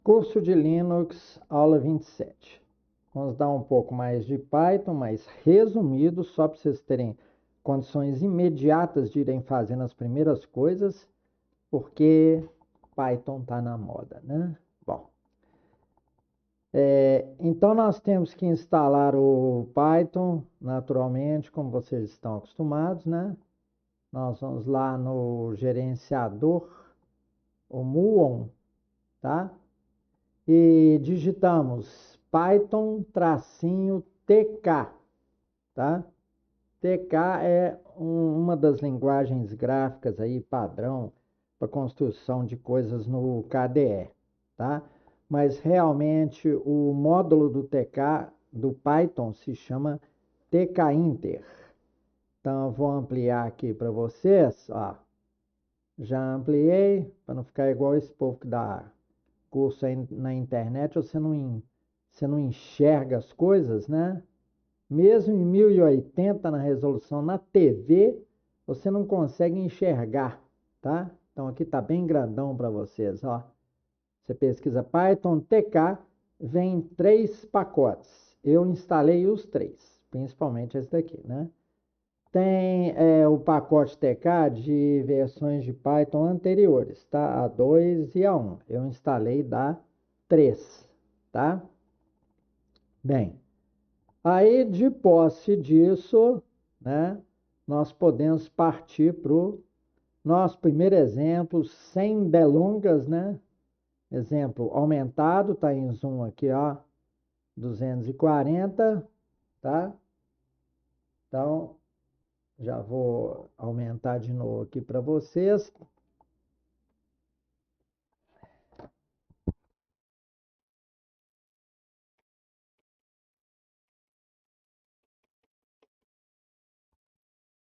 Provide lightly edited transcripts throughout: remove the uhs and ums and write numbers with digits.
Curso de Linux, aula 27. Vamos dar um pouco mais de Python, mais resumido, só para vocês terem condições imediatas de irem fazendo as primeiras coisas, porque Python está na moda, né? Bom, então nós temos que instalar o Python, naturalmente, como vocês estão acostumados, né? Nós vamos lá no gerenciador, o muon, tá? E digitamos Python-TK, tá? TK é uma das linguagens gráficas aí padrão para construção de coisas no KDE, tá? Mas realmente o módulo do TK do Python se chama TK-Inter. Então eu vou ampliar aqui para vocês, ó. Já ampliei para não ficar igual esse povo que dá curso aí na internet, você não enxerga as coisas, né? Mesmo em 1080 na resolução na TV, você não consegue enxergar, tá? Então aqui tá bem grandão para vocês, ó. Você pesquisa Python TK, vem 3 pacotes. Eu instalei os 3, principalmente esse daqui, né? Tem o pacote TK de versões de Python anteriores, tá? A 2 e a 1. Eu instalei da 3, tá? Bem, aí de posse disso, né, nós podemos partir para o nosso primeiro exemplo, sem delongas, né? Exemplo aumentado, tá em zoom aqui, ó, 240, tá? Então, já vou aumentar de novo aqui para vocês.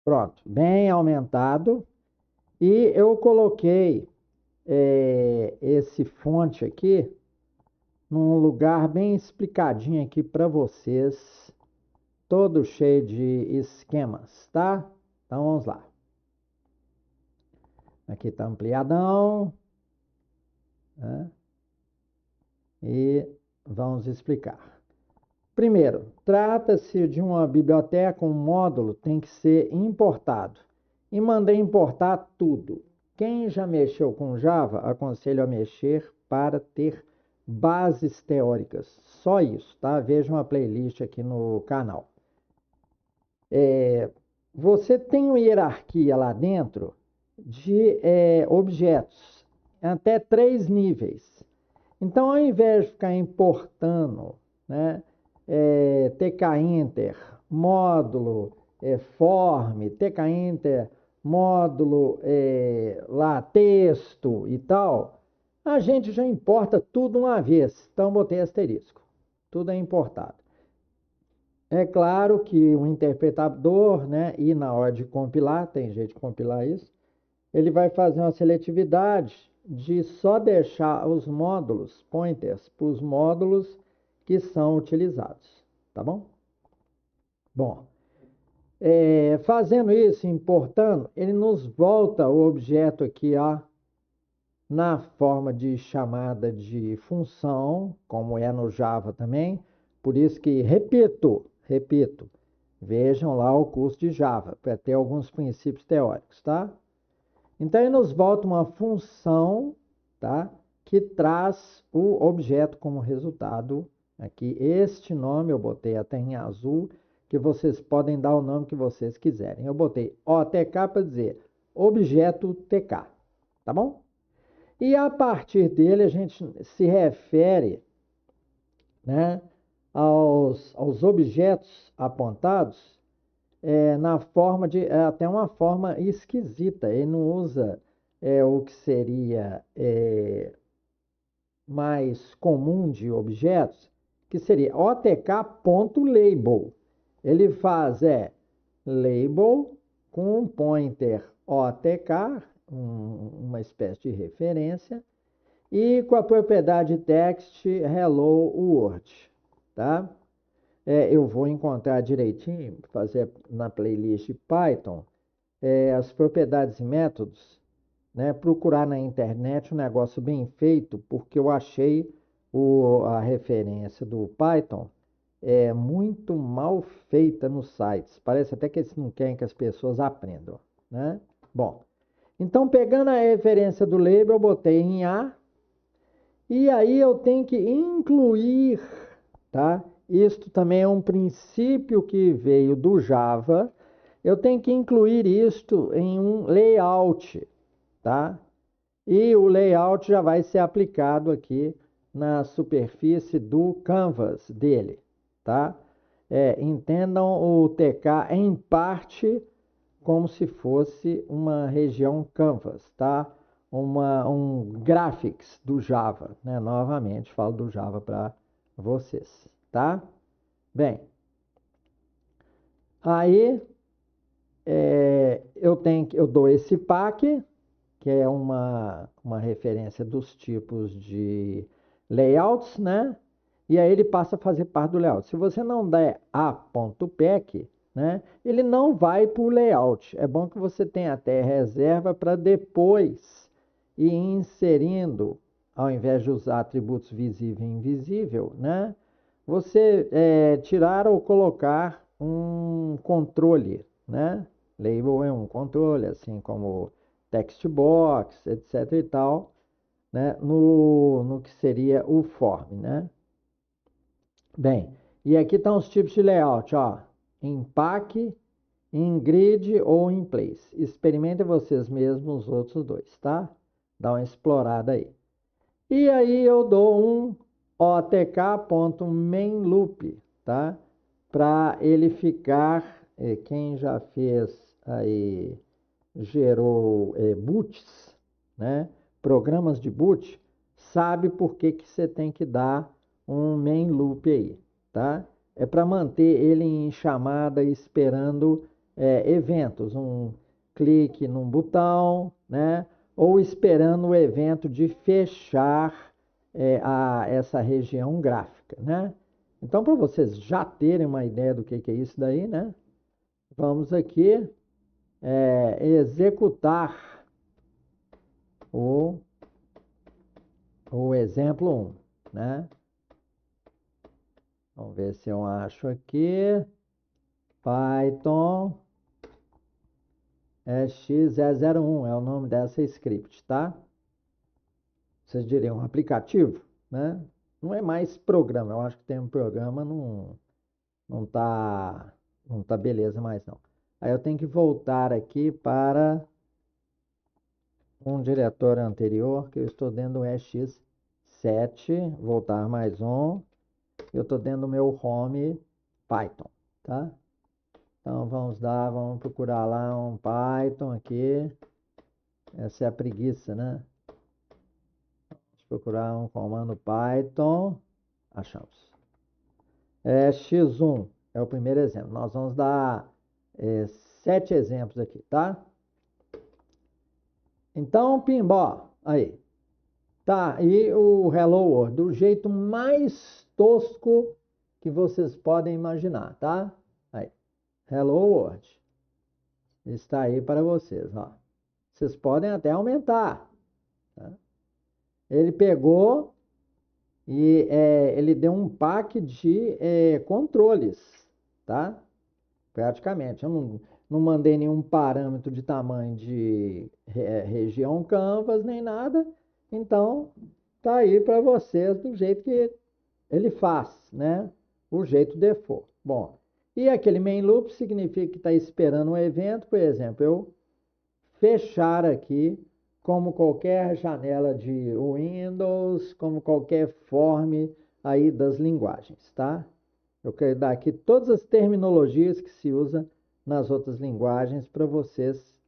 Pronto, bem aumentado. E eu coloquei esse fonte aqui num lugar bem explicadinho aqui para vocês, todo cheio de esquemas, tá? Então vamos lá. Aqui está ampliadão, né? E vamos explicar. Primeiro, trata-se de uma biblioteca, um módulo tem que ser importado. E mandei importar tudo. Quem já mexeu com Java, aconselho a mexer para ter bases teóricas. Só isso, tá? Veja uma playlist aqui no canal. Você tem uma hierarquia lá dentro de objetos, até 3 níveis. Então, ao invés de ficar importando, né, tkinter, módulo, form, tkinter, módulo, lá, texto e tal, a gente já importa tudo uma vez. Então, botei asterisco. Tudo é importado. É claro que o interpretador, né, e na hora de compilar, tem jeito de compilar isso, ele vai fazer uma seletividade de só deixar os módulos, pointers, para os módulos que são utilizados, tá bom? Bom, fazendo isso, importando, ele nos volta o objeto aqui, ó, na forma de chamada de função, como é no Java também, por isso que, repito, vejam lá o curso de Java, para ter alguns princípios teóricos, tá? Então, ele nos volta uma função, tá? Que traz o objeto como resultado aqui. Este nome eu botei até em azul, que vocês podem dar o nome que vocês quiserem. Eu botei OTK para dizer objeto TK, tá bom? E a partir dele a gente se refere, né, aos objetos apontados na forma de, até uma forma esquisita. Ele não usa o que seria mais comum de objetos, que seria otk.label. Ele faz label com um pointer otk, uma espécie de referência, e com a propriedade text hello world, tá? Eu vou encontrar direitinho, fazer na playlist Python, as propriedades e métodos, né, procurar na internet um negócio bem feito, porque eu achei a referência do Python muito mal feita nos sites. Parece até que eles não querem que as pessoas aprendam, né? Bom, então pegando a referência do label, eu botei em A, e aí eu tenho que incluir, tá? Isto também é um princípio que veio do Java. Eu tenho que incluir isto em um layout, tá? E o layout já vai ser aplicado aqui na superfície do canvas dele, tá? Entendam o TK em parte como se fosse uma região canvas, tá? Um graphics do Java, né? Novamente, falo do Java para vocês, tá? Bem, aí eu dou esse pack, que é uma referência dos tipos de layouts, né? E aí ele passa a fazer parte do layout. Se você não der a.pack, né, ele não vai para o layout. É bom que você tenha até reserva para depois ir inserindo, ao invés de usar atributos visível e invisível, né? Você tirar ou colocar um controle, né? Label é um controle, assim como text box, etc e tal, né? No que seria o form, né? Bem, e aqui estão os tipos de layout, ó. Em pack, em grid ou em place. Experimentem vocês mesmos os outros dois, tá? Dá uma explorada aí. E aí eu dou um otk.mainLoop, tá? Para ele ficar, quem já fez aí, gerou boots, né? Programas de boot, sabe por que que você tem que dar um main loop aí, tá? É para manter ele em chamada esperando eventos, um clique num botão, né? Ou esperando o evento de fechar essa região gráfica, né? Então, para vocês já terem uma ideia do que é isso daí, né? Vamos aqui executar o, o exemplo 1, né? Vamos ver se eu acho aqui. Python x001 é o nome dessa script, tá? Vocês diriam um aplicativo, né? Não é mais programa. Eu acho que tem um programa, não tá, não tá beleza mais não. Aí eu tenho que voltar aqui para um diretório anterior, que eu estou dentro do EX7, voltar mais um, eu estou dentro do meu home Python, tá? Então vamos procurar lá um Python aqui, essa é a preguiça, né? Vamos procurar um comando Python, achamos. X1 é o primeiro exemplo, nós vamos dar 7 exemplos aqui, tá? Então, Pimbó, aí. Tá, e o Hello World, do jeito mais tosco que vocês podem imaginar, tá? Aí, Hello World, está aí para vocês, ó. Vocês podem até aumentar, tá? Ele pegou e ele deu um pack de controles, tá? Praticamente, eu não mandei nenhum parâmetro de tamanho de região canvas, nem nada, então tá aí para vocês do jeito que ele faz, né? O jeito default. Bom, e aquele main loop significa que está esperando um evento, por exemplo, eu fechar aqui como qualquer janela de Windows, como qualquer form aí das linguagens, tá? Eu quero dar aqui todas as terminologias que se usa nas outras linguagens para vocês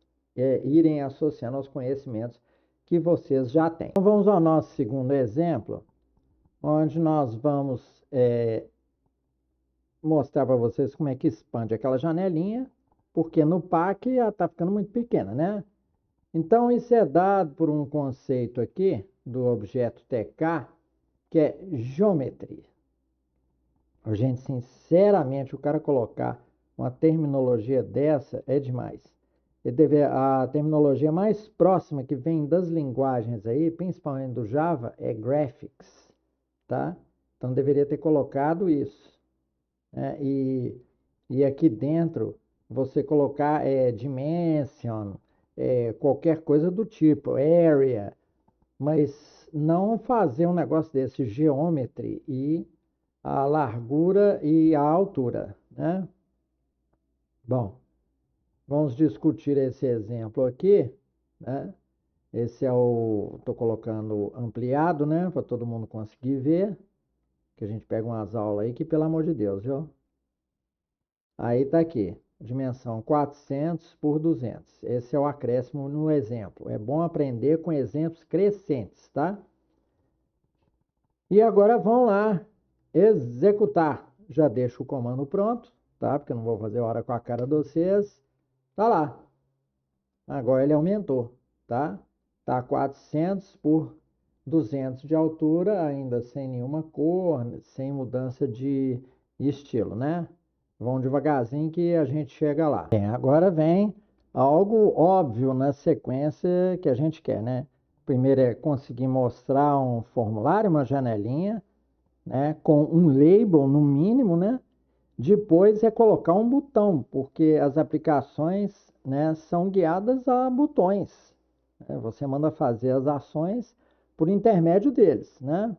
irem associando aos conhecimentos que vocês já têm. Então vamos ao nosso segundo exemplo, onde nós vamos mostrar para vocês como é que expande aquela janelinha, porque no pack ela está ficando muito pequena, né? Então, isso é dado por um conceito aqui do objeto TK, que é geometria. Gente, sinceramente, o cara colocar uma terminologia dessa é demais. A terminologia mais próxima que vem das linguagens aí, principalmente do Java, é graphics, tá? Então deveria ter colocado isso, né? E aqui dentro você colocar dimension, qualquer coisa do tipo, area, mas não fazer um negócio desse, geometry e a largura e a altura, né? Bom, vamos discutir esse exemplo aqui, né? Esse é estou colocando ampliado, né? Para todo mundo conseguir ver, que a gente pega umas aulas aí que, pelo amor de Deus, viu? Aí tá aqui, dimensão 400 por 200. Esse é o acréscimo no exemplo. É bom aprender com exemplos crescentes, tá? E agora vamos lá executar. Já deixo o comando pronto, tá? Porque eu não vou fazer hora com a cara de vocês. Tá lá. Agora ele aumentou, tá? Tá 400 por 200 de altura, ainda sem nenhuma cor, sem mudança de estilo, né? Vão devagarzinho que a gente chega lá. Bem, agora vem algo óbvio na sequência que a gente quer, né? Primeiro é conseguir mostrar um formulário, uma janelinha, né? Com um label no mínimo, né? Depois é colocar um botão, porque as aplicações, né, são guiadas a botões, né? Você manda fazer as ações por intermédio deles, né?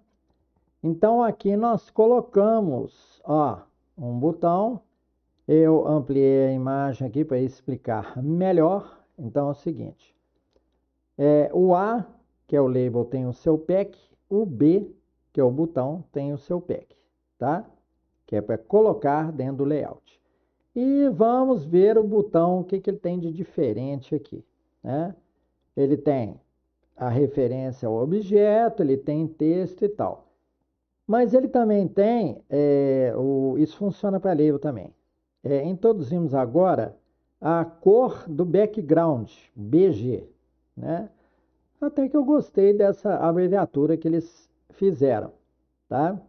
Então aqui nós colocamos, ó, um botão. Eu ampliei a imagem aqui para explicar melhor. Então é o seguinte, o A, que é o label, tem o seu pack, o B, que é o botão, tem o seu pack, tá? Que é para colocar dentro do layout. E vamos ver o botão, o que ele tem de diferente aqui, né? Ele tem a referência ao objeto, ele tem texto e tal. Mas ele também tem, isso funciona para label também. Introduzimos agora a cor do background, BG, né? Até que eu gostei dessa abreviatura que eles fizeram, tá?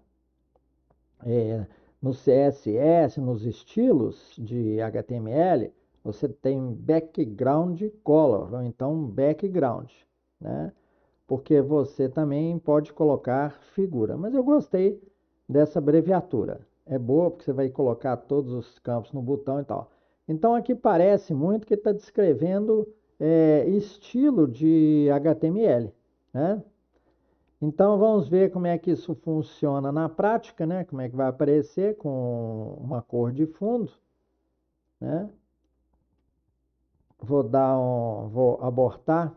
No CSS, nos estilos de HTML, você tem background color, ou então background, né? Porque você também pode colocar figura. Mas eu gostei dessa abreviatura. É boa porque você vai colocar todos os campos no botão e tal. Então aqui parece muito que está descrevendo estilo de HTML, né? Então vamos ver como é que isso funciona na prática, né? Como é que vai aparecer com uma cor de fundo, né? Vou abortar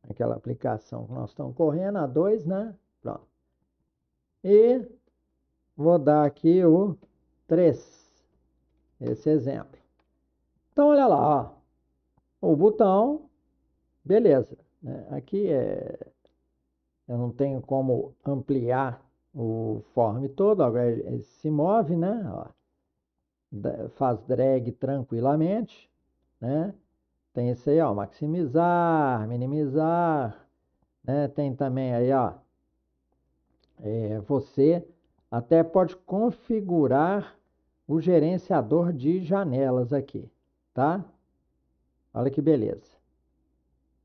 aquela aplicação que nós estamos correndo, a 2, né? Pronto. E vou dar aqui o 3, esse exemplo. Então olha lá, ó, o botão, beleza, né? Aqui eu não tenho como ampliar o form todo, agora ele se move, né? Ó, faz drag tranquilamente, né? Tem esse aí, ó, maximizar, minimizar, né? Tem também aí, ó, você até pode configurar o gerenciador de janelas aqui, tá? Olha que beleza.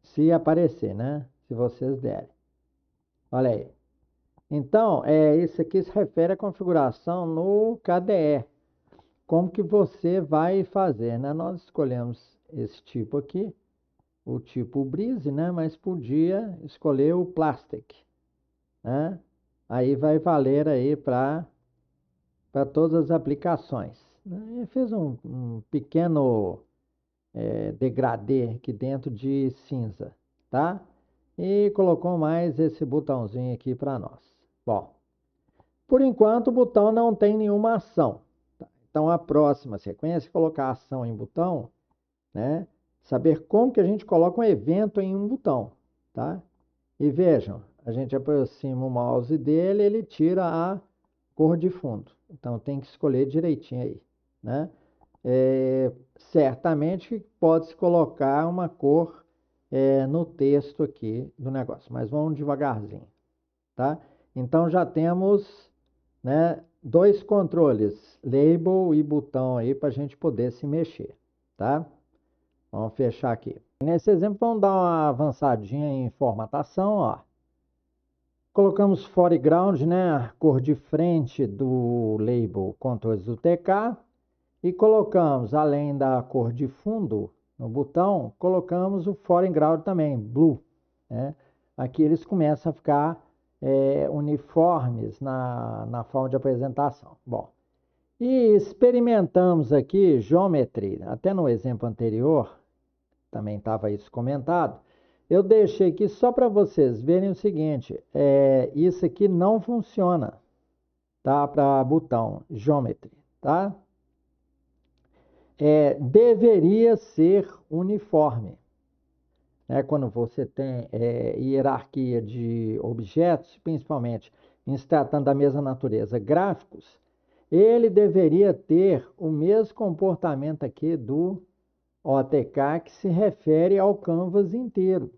Se aparecer, né? Se vocês derem. Olha aí. Então, isso aqui se refere à configuração no KDE. Como que você vai fazer, né? Nós escolhemos esse tipo aqui, o tipo Breeze, né? Mas podia escolher o Plastic, né? Aí vai valer aí para todas as aplicações, né? Eu fiz um pequeno degradê aqui dentro de cinza, tá? E colocou mais esse botãozinho aqui para nós. Bom, por enquanto o botão não tem nenhuma ação. Tá? Então a próxima sequência é colocar ação em botão, né? Saber como que a gente coloca um evento em um botão, tá? E vejam, a gente aproxima o mouse dele, ele tira a cor de fundo. Então tem que escolher direitinho aí, né? Certamente pode-se colocar uma cor no texto aqui do negócio, mas vamos devagarzinho, tá? Então já temos, né, dois controles, label e botão aí para a gente poder se mexer, tá? Vamos fechar aqui. Nesse exemplo, vamos dar uma avançadinha em formatação, ó. Colocamos foreground, né, a cor de frente do label controles do TK, e colocamos, além da cor de fundo no botão, colocamos o foreground também, blue, né? Aqui eles começam a ficar uniformes na forma de apresentação. Bom, e experimentamos aqui Geometry, até no exemplo anterior, também estava isso comentado. Eu deixei aqui só para vocês verem o seguinte, isso aqui não funciona, tá? Para botão Geometry, tá? Deveria ser uniforme, né? Quando você tem hierarquia de objetos, principalmente em se tratando da mesma natureza, gráficos, ele deveria ter o mesmo comportamento aqui do OTK que se refere ao canvas inteiro,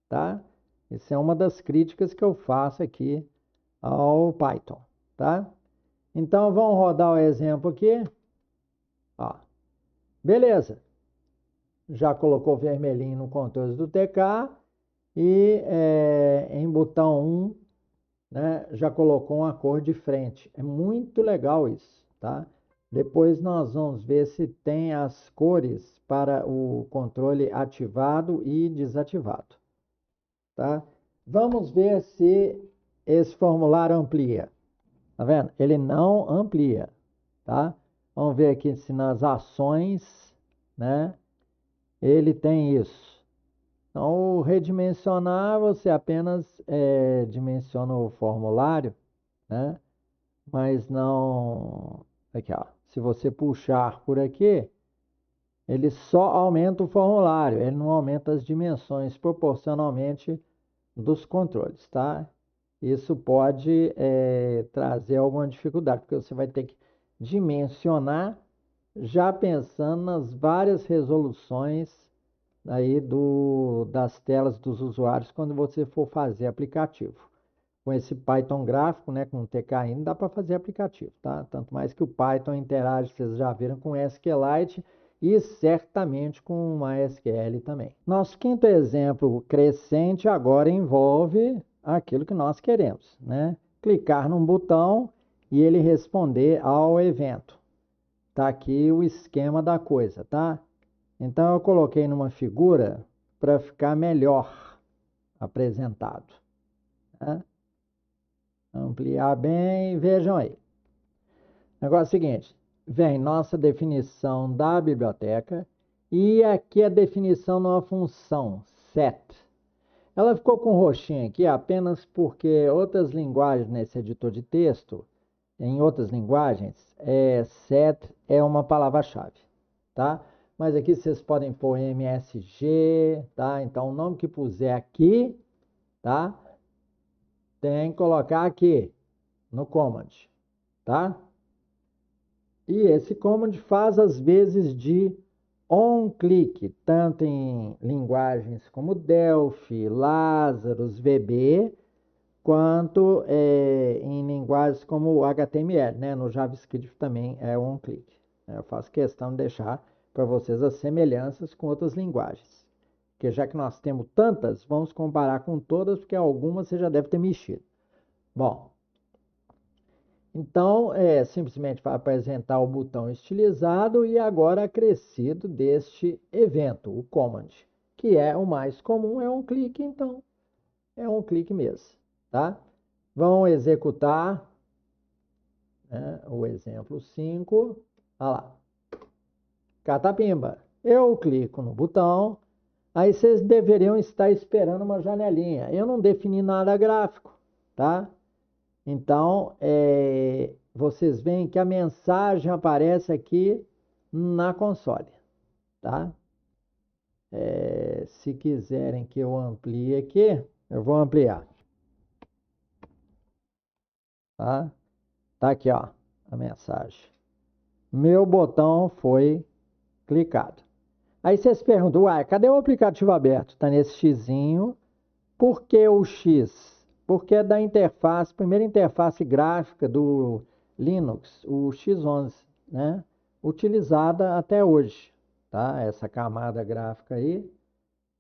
tá? Essa é uma das críticas que eu faço aqui ao Python, tá? Então, vamos rodar o exemplo aqui. Ó, beleza. Já colocou vermelhinho no controle do TK e em botão 1, né, já colocou uma cor de frente. É muito legal isso, tá? Depois nós vamos ver se tem as cores para o controle ativado e desativado, tá? Vamos ver se esse formulário amplia. Tá vendo? Ele não amplia, tá? Vamos ver aqui se nas ações, né, ele tem isso. Então, o redimensionar, você apenas dimensiona o formulário, né? Mas não... Aqui, ó. Se você puxar por aqui, ele só aumenta o formulário, ele não aumenta as dimensões proporcionalmente dos controles, tá? Isso pode trazer alguma dificuldade, porque você vai ter que dimensionar já pensando nas várias resoluções aí das telas dos usuários quando você for fazer aplicativo. Com esse Python gráfico, né, com o TKN, dá para fazer aplicativo, tá? Tanto mais que o Python interage, vocês já viram, com SQLite e certamente com MySQL também. Nosso quinto exemplo crescente agora envolve aquilo que nós queremos, né? Clicar num botão e ele responder ao evento. Tá aqui o esquema da coisa, tá? Então eu coloquei numa figura para ficar melhor apresentado, né? Ampliar bem, vejam aí. Negócio é o seguinte, vem nossa definição da biblioteca e aqui a definição de uma função, set. Ela ficou com roxinho aqui apenas porque outras linguagens nesse editor de texto, em outras linguagens, set é uma palavra-chave, tá? Mas aqui vocês podem pôr MSG, tá? Então o nome que puser aqui, tá? Tem que colocar aqui no command, tá? E esse command faz às vezes de onClick, tanto em linguagens como Delphi, Lazarus, VB, quanto em linguagens como HTML, né? No JavaScript também é onClick. Eu faço questão de deixar para vocês as semelhanças com outras linguagens. Porque já que nós temos tantas, vamos comparar com todas, porque algumas você já deve ter mexido. Bom, então, simplesmente vai apresentar o botão estilizado e agora acrescido deste evento, o command, que é o mais comum, é um clique, então é um clique mesmo, tá? Vão executar, né, o exemplo 5, olha lá, catapimba. Eu clico no botão, aí vocês deveriam estar esperando uma janelinha. Eu não defini nada gráfico, tá? Então, vocês veem que a mensagem aparece aqui na console, tá? Se quiserem que eu amplie aqui, eu vou ampliar, tá? Tá aqui, ó, a mensagem. Meu botão foi clicado. Aí vocês perguntam, uai, cadê o aplicativo aberto? Tá nesse xizinho. Por que o X? Porque é da interface, primeira interface gráfica do Linux, o X11, né? Utilizada até hoje, tá? Essa camada gráfica aí,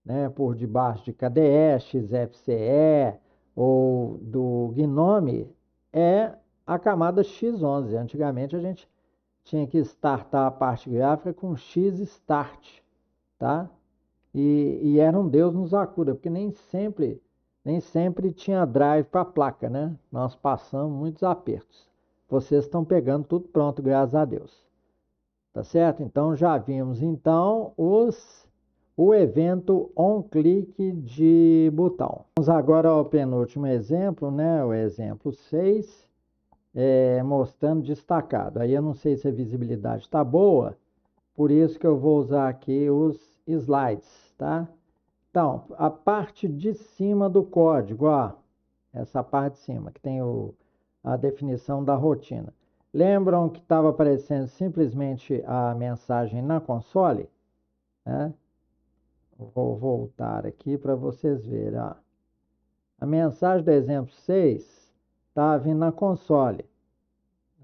né? Por debaixo de KDE, XFCE ou do Gnome, é a camada X11. Antigamente a gente tinha que startar a parte gráfica com XStart, tá? E era um Deus nos acuda, porque nem sempre tinha drive para a placa, né? Nós passamos muitos apertos. Vocês estão pegando tudo pronto, graças a Deus. Tá certo? Então já vimos então o evento on-click de botão. Vamos agora ao penúltimo exemplo, né? O exemplo 6, mostrando destacado. Aí eu não sei se a visibilidade está boa, por isso que eu vou usar aqui os slides, tá? Então, a parte de cima do código, ó, essa parte de cima, que tem a definição da rotina. Lembram que estava aparecendo simplesmente a mensagem na console? Né? Vou voltar aqui para vocês verem. Ó. A mensagem do exemplo 6 está vindo na console.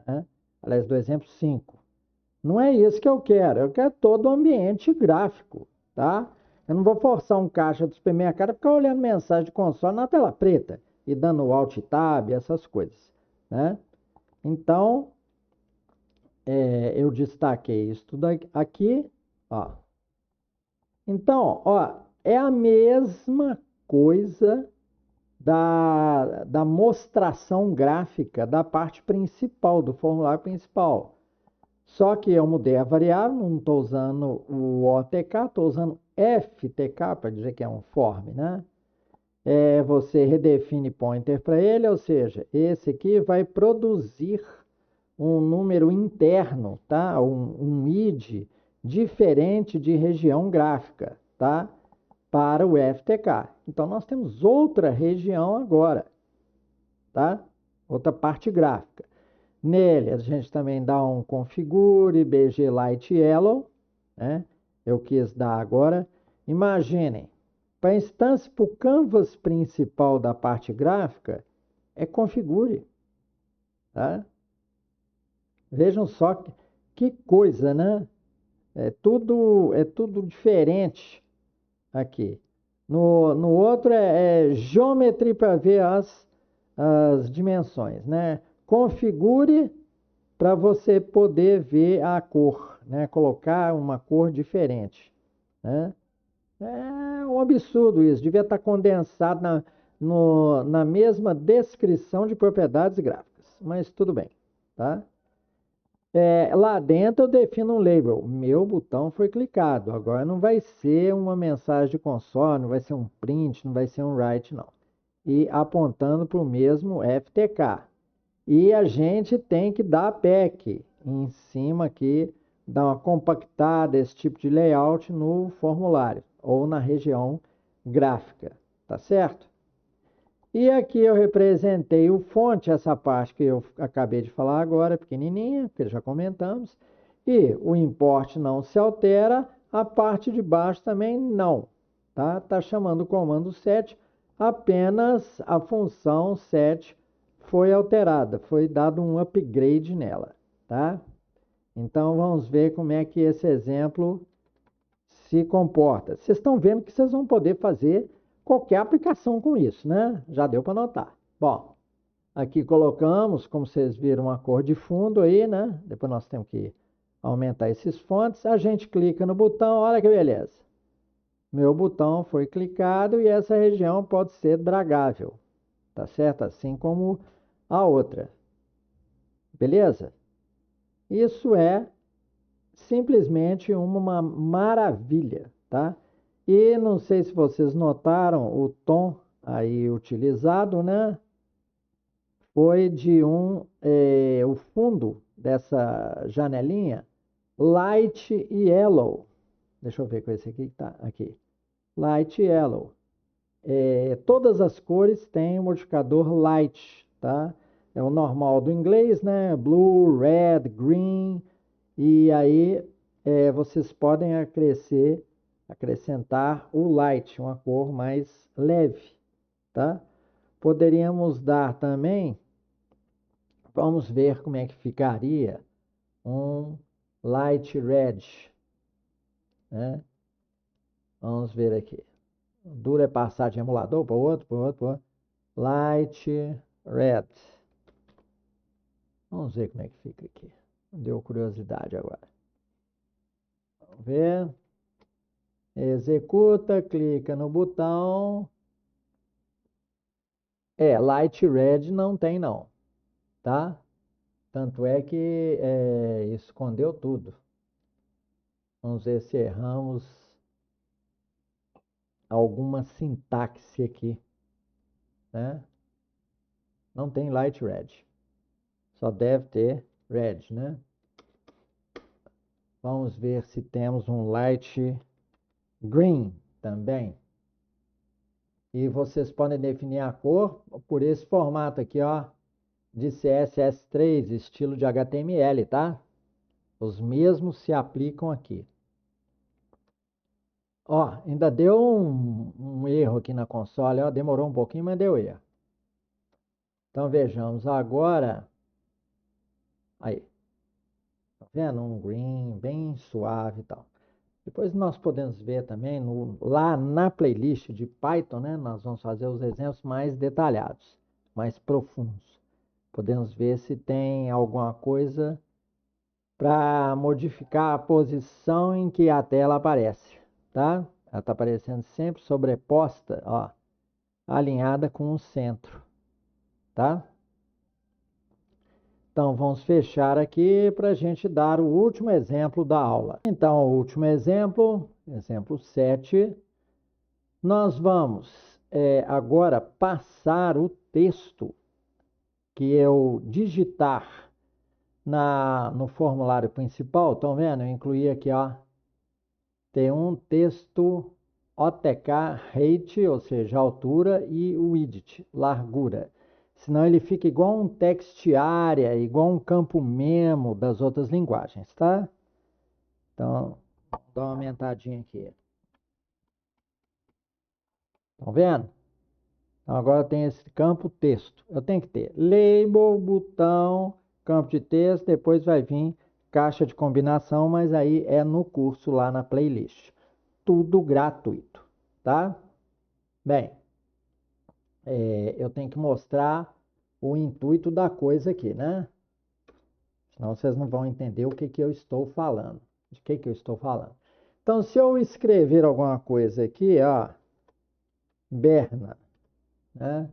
Né? Aliás, do exemplo 5. Não é isso que eu quero todo o ambiente gráfico, tá? Eu não vou forçar um caixa do supermercado a ficar olhando mensagem de console na tela preta e dando Alt Tab, essas coisas, né? Então, eu destaquei isso tudo aqui, ó. Então, ó, é a mesma coisa da mostração gráfica da parte principal, do formulário principal. Só que eu mudei a variável, não estou usando o OTK, estou usando FTK para dizer que é um form, né? Você redefine pointer para ele, ou seja, esse aqui vai produzir um número interno, tá? Um ID diferente de região gráfica, tá? Para o FTK. Então, nós temos outra região agora, tá? Outra parte gráfica. Nele, a gente também dá um configure BG Light Yellow, né? Eu quis dar agora. Imaginem, para a instância, para o canvas principal da parte gráfica, é configure, tá? Vejam só que coisa, né? É tudo diferente aqui. No outro é geometry para ver as dimensões, né? Configure para você poder ver a cor, né? Colocar uma cor diferente, né? É um absurdo isso, devia estar condensado na mesma descrição de propriedades gráficas, mas tudo bem, tá? Lá dentro eu defino um label, meu botão foi clicado, agora não vai ser uma mensagem de console, não vai ser um print, não vai ser um write, não. E apontando para o mesmo FTK. E a gente tem que dar pack em cima aqui, dar uma compactada, esse tipo de layout no formulário ou na região gráfica, tá certo? E aqui eu representei o fonte, essa parte que eu acabei de falar agora, pequenininha, que já comentamos. E o import não se altera, a parte de baixo também não, tá? Tá chamando o comando set, apenas a função set foi alterada, foi dado um upgrade nela, tá? Então vamos ver como é que esse exemplo se comporta. Vocês estão vendo que vocês vão poder fazer qualquer aplicação com isso, né? Já deu para notar. Bom, aqui colocamos, como vocês viram, uma cor de fundo aí, né? Depois nós temos que aumentar esses fontes. A gente clica no botão, olha que beleza. Meu botão foi clicado e essa região pode ser dragável, tá certo? Assim como a outra. Beleza? Isso é simplesmente uma maravilha, tá? E não sei se vocês notaram o tom aí utilizado, né? Foi de o fundo dessa janelinha light yellow. Deixa eu ver com esse aqui que tá aqui. Light yellow. Todas as cores têm o modificador light, tá? É o normal do inglês, né? Blue, red, green. E aí vocês podem acrescentar o light, uma cor mais leve, tá? Poderíamos dar também, vamos ver como é que ficaria um light red. né? Vamos ver aqui. O duro é passar de emulador para outro, para outro, para outro. Light Red. Vamos ver como é que fica aqui. Deu curiosidade agora. Vamos ver. Executa, clica no botão. Light Red não tem não, tá? Tanto é que escondeu tudo. Vamos ver se erramos alguma sintaxe aqui, né? Não tem Light Red. Só deve ter Red, né? Vamos ver se temos um Light Green também. E vocês podem definir a cor por esse formato aqui, ó, de CSS3, estilo de HTML, tá? Os mesmos se aplicam aqui. Ó, ainda deu um erro aqui na console, ó, demorou um pouquinho, mas deu erro. Então vejamos agora. Aí, tá vendo? Um green bem suave e tal. Depois nós podemos ver também lá na playlist de Python, né? Nós vamos fazer os exemplos mais detalhados, mais profundos. Podemos ver se tem alguma coisa para modificar a posição em que a tela aparece, tá? Ela está aparecendo sempre sobreposta, ó, alinhada com o centro, tá? Então, vamos fechar aqui para a gente dar o último exemplo da aula. Então, o último exemplo, exemplo 7, nós vamos agora passar o texto que eu digitar no formulário principal. Estão vendo? Eu incluí aqui, ó, tem um texto OTK height, ou seja, altura, e width, largura. Senão ele fica igual um text area, igual um campo memo das outras linguagens, tá? Então, vou dar uma aumentadinha aqui. Estão vendo? Então, agora tem esse campo texto. Eu tenho que ter label, botão, campo de texto, depois vai vir caixa de combinação, mas aí é no curso lá na playlist. Tudo gratuito, tá? Bem, eu tenho que mostrar o intuito da coisa aqui, né? Senão vocês não vão entender o que eu estou falando. De que eu estou falando. Então, se eu escrever alguma coisa aqui, ó, Berna, né?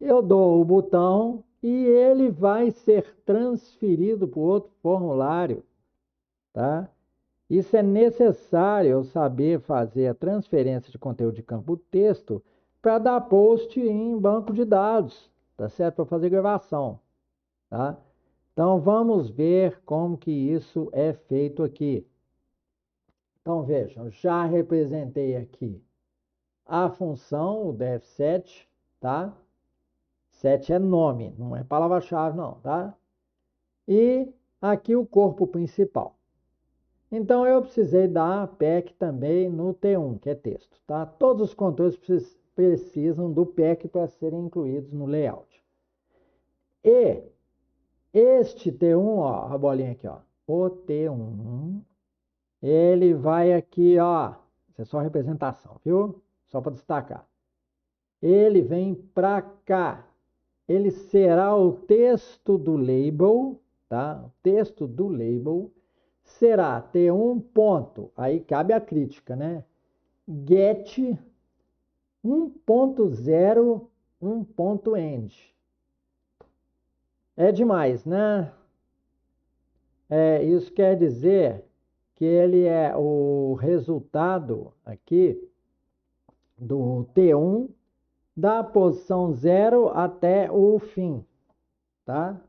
Eu dou o botão e ele vai ser transferido para o outro formulário, tá? Isso é necessário eu saber fazer a transferência de conteúdo de campo texto para dar post em banco de dados, tá certo? Para fazer gravação, tá? Então vamos ver como que isso é feito aqui. Então vejam, já representei aqui a função, o def7, tá? 7 é nome, não é palavra-chave não, tá? E aqui o corpo principal. Então, eu precisei dar PEC também no T1, que é texto, tá? Todos os controles precisam do PEC para serem incluídos no layout. E este T1, ó, a bolinha aqui, ó, o T1, ele vai aqui, ó, isso é só representação, viu? Só para destacar. Ele vem para cá. Ele será o texto do label, tá? O texto do label será T1 ponto, aí cabe a crítica, né? Get 1.0, 1.end. É demais, né? Isso quer dizer que ele é o resultado aqui do T1 da posição 0 até o fim, tá?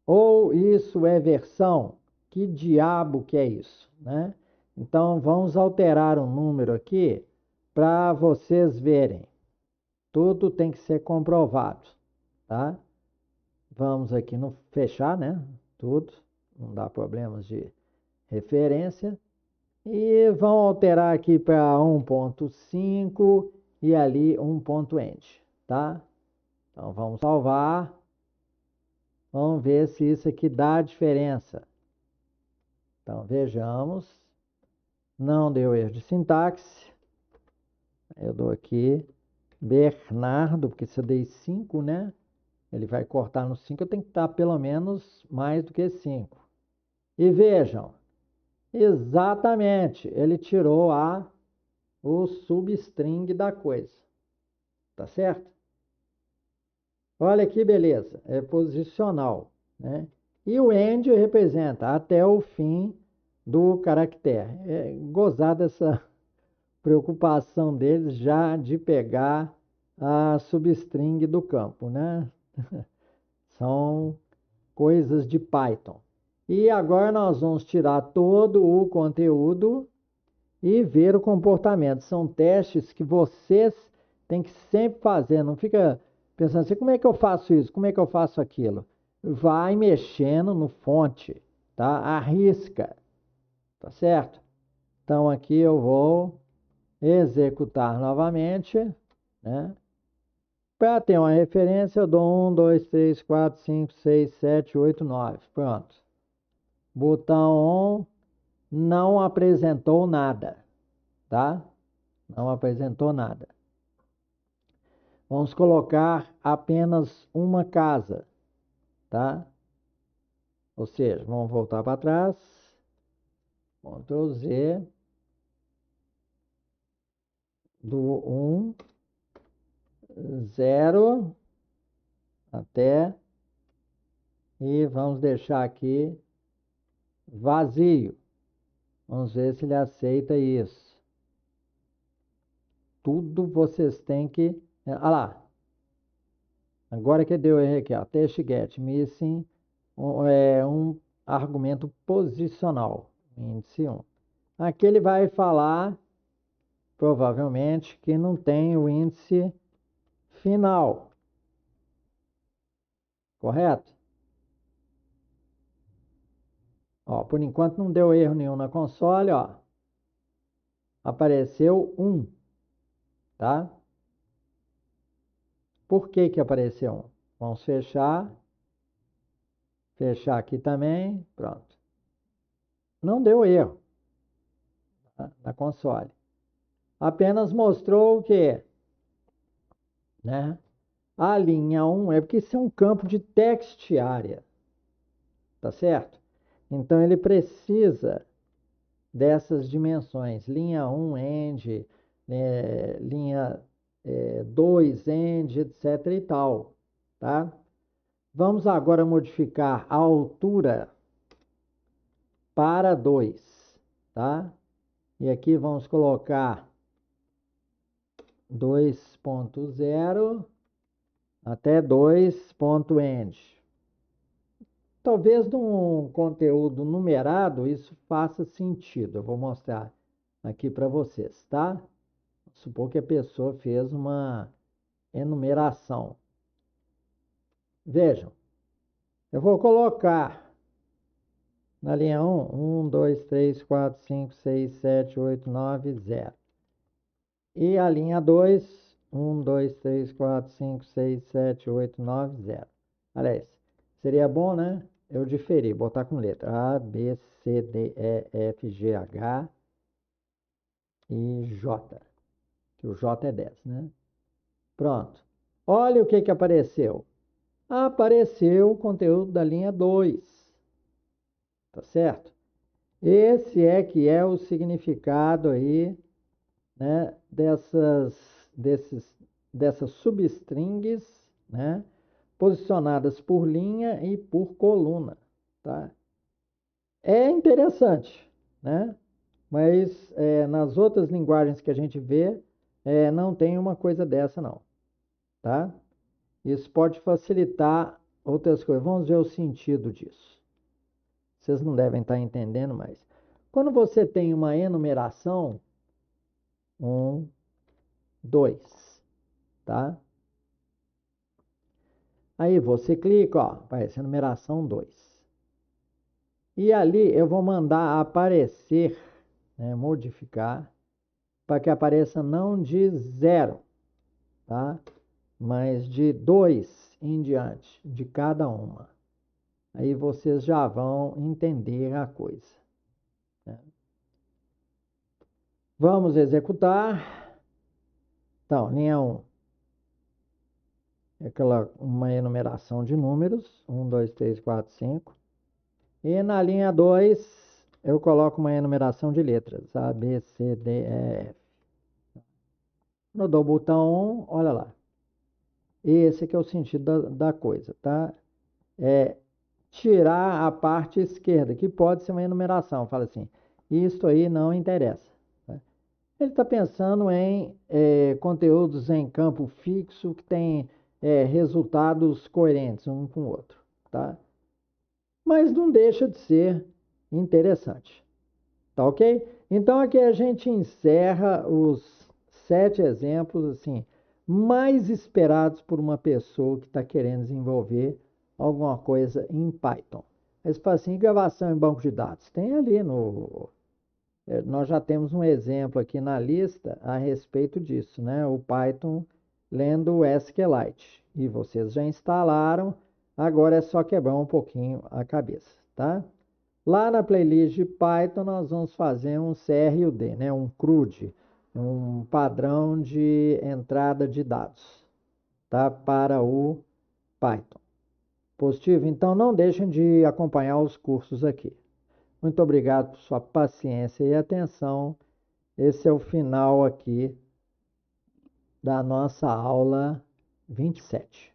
Ou isso é versão? Que diabo que é isso, né? Então, vamos alterar um número aqui para vocês verem. Tudo tem que ser comprovado, tá? Vamos aqui no fechar, né? Tudo, não dá problemas de referência. E vão alterar aqui para 1.5 e ali 1.end, tá? Então, vamos salvar. Vamos ver se isso aqui dá diferença. Então, vejamos. Não deu erro de sintaxe. Eu dou aqui Bernardo, porque se eu dei 5, né? Ele vai cortar no 5, eu tenho que estar pelo menos mais do que 5. E vejam, exatamente, ele tirou o substring da coisa. Tá certo? Olha que beleza, é posicional, né? E o end representa até o fim do caractere. É gozar dessa preocupação deles já de pegar a substring do campo, né? São coisas de Python. E agora nós vamos tirar todo o conteúdo e ver o comportamento. São testes que vocês têm que sempre fazer. Não fica pensando assim, como é que eu faço isso? Como é que eu faço aquilo? Vai mexendo no fonte, tá? Arrisca, tá certo? Então aqui eu vou executar novamente, né? Para ter uma referência, eu dou 1, 2, 3, 4, 5, 6, 7, 8, 9. Pronto. Botão on não apresentou nada, tá? Não apresentou nada. Vamos colocar apenas uma casa, tá? Ou seja, vamos voltar para trás. Ctrl Z. Do 1, 0 até. E vamos deixar aqui vazio. Vamos ver se ele aceita isso. Tudo vocês têm que... Olha lá. Agora que deu erro aqui, ó. Test get missing um argumento posicional. Índice 1. Aqui ele vai falar, provavelmente, que não tem o índice final. Correto? Ó, por enquanto não deu erro nenhum na console, ó. Apareceu 1, tá? Por que que apareceu 1? Vamos fechar. Fechar aqui também. Pronto. Não deu erro, tá? Na console. Apenas mostrou o quê? Né? A linha 1 é porque isso é um campo de text area, tá certo? Então ele precisa dessas dimensões. Linha 1, end, linha 2, end, etc e tal, tá? Vamos agora modificar a altura para 2, tá? E aqui vamos colocar 2.0 até 2.end. Talvez num conteúdo numerado isso faça sentido. Eu vou mostrar aqui para vocês, tá? Supor que a pessoa fez uma enumeração. Vejam, eu vou colocar na linha 1, 2, 3, 4, 5, 6, 7, 8, 9, 0. E a linha 2, 1, 2, 3, 4, 5, 6, 7, 8, 9, 0. Aliás, seria bom, né? Eu diferir, botar com letra A, B, C, D, E, F, G, H e J. Que o J é 10, né? Pronto. Olha o que que apareceu. Apareceu o conteúdo da linha 2. Tá certo? Esse é que é o significado aí, né, dessas substrings, né, posicionadas por linha e por coluna, tá? É interessante, né? Mas nas outras linguagens que a gente vê, não tem uma coisa dessa não, tá? Isso pode facilitar outras coisas. Vamos ver o sentido disso. Vocês não devem estar entendendo, mas quando você tem uma enumeração, 1, 2, tá? Aí você clica, ó, aparece a numeração 2. E ali eu vou mandar aparecer, né, modificar, para que apareça não de 0, tá? Mas de 2 em diante, de cada uma. Aí vocês já vão entender a coisa, né? Vamos executar. Então, linha 1 é uma enumeração de números. 1, 2, 3, 4, 5. E na linha 2, eu coloco uma enumeração de letras. A, B, C, D, E, F. No dou o botão 1, olha lá. Esse aqui é o sentido da coisa, tá? É tirar a parte esquerda, que pode ser uma enumeração. Fala assim, isso aí não interessa. Tá? Ele está pensando em conteúdos em campo fixo que tem resultados coerentes um com o outro, tá? Mas não deixa de ser interessante, tá ok? Então aqui a gente encerra os 7 exemplos assim mais esperados por uma pessoa que está querendo desenvolver alguma coisa em Python. Mas para assim, gravação em banco de dados, tem ali no nós já temos um exemplo aqui na lista a respeito disso, né? O Python lendo o SQLite. E vocês já instalaram, agora é só quebrar um pouquinho a cabeça, tá? Lá na playlist de Python nós vamos fazer um CRUD, né? Um CRUD, um padrão de entrada de dados, tá? Para o Python. Positivo? Então não deixem de acompanhar os cursos aqui. Muito obrigado por sua paciência e atenção. Esse é o final aqui da nossa aula 27.